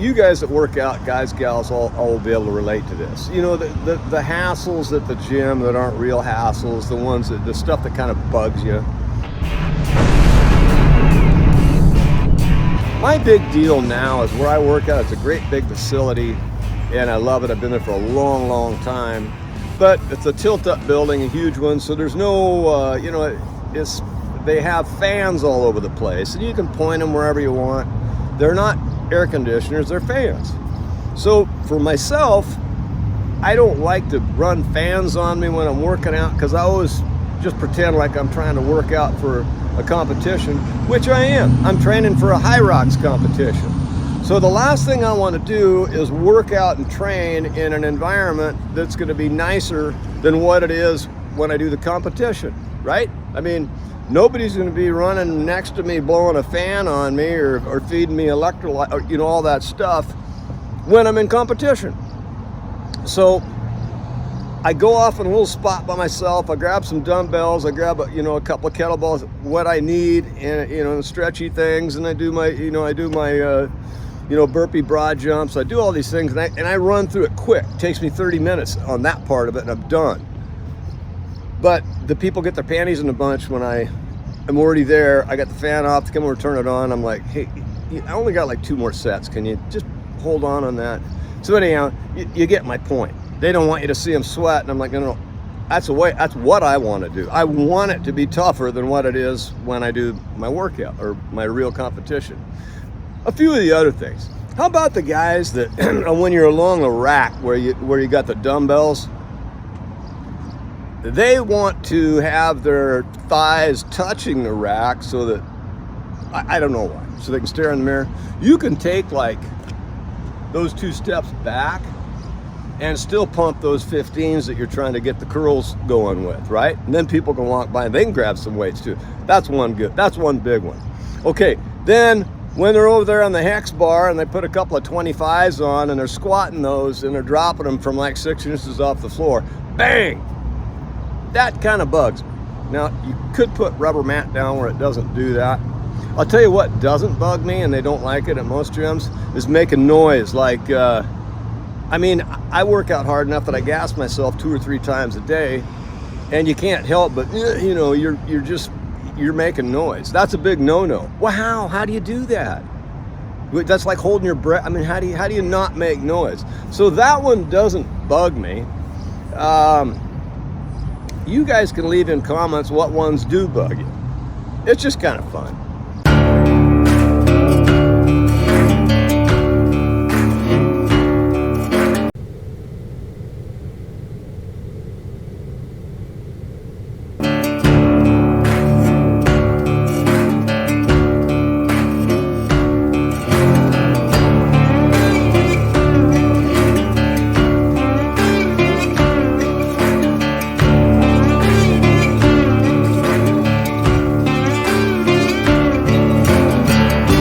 you guys that work out, guys, gals, all will be able to relate to this. You know, the hassles at the gym that aren't real hassles, the stuff that kind of bugs you. My big deal now is where I work out. It's a great big facility, and I love it. I've been there for a long, long time. But it's a tilt-up building, a huge one, so there's no, they have fans all over the place, and you can point them wherever you want. They're not air conditioners, they're fans. So for myself, I don't like to run fans on me when I'm working out, because I always just pretend like I'm trying to work out for a competition, which I am. I'm training for a high rocks competition. So the last thing I want to do is work out and train in an environment that's going to be nicer than what it is when I do the competition, right? I mean, nobody's going to be running next to me blowing a fan on me or feeding me electrolyte, or, all that stuff when I'm in competition. So I go off in a little spot by myself. I grab some dumbbells. I grab a couple of kettlebells, what I need, and stretchy things, and I do my burpee broad jumps. I do all these things, and I run through it quick. It takes me 30 minutes on that part of it, and I'm done. But the people get their panties in a bunch when I'm already there. I got the fan off to come over, turn it on. I'm like, hey, I only got like 2 more sets. Can you just hold on that? So anyhow, you get my point. They don't want you to see them sweat, and I'm like, no. That's what I want to do. I want it to be tougher than what it is when I do my workout or my real competition. A few of the other things. How about the guys that when you're along the rack where you got the dumbbells, they want to have their thighs touching the rack so that, I don't know why, so they can stare in the mirror. You can take like those 2 steps back and still pump those 15s that you're trying to get the curls going with, right? And then people can walk by and they can grab some weights too. That's one big one. Okay, then when they're over there on the hex bar and they put a couple of 25s on and they're squatting those and they're dropping them from like 6 inches off the floor, bang! That kind of bugs me. Now, you could put rubber mat down where it doesn't do that. I'll tell you what doesn't bug me, and they don't like it at most gyms, is making noise. Like, I work out hard enough that I gas myself 2 or 3 times a day, and you can't help but, you're making noise. That's a big no-no. Well, how do you do that? That's like holding your breath. I mean, how do you not make noise? So that one doesn't bug me. You guys can leave in comments what ones do bug you. It's just kind of fun.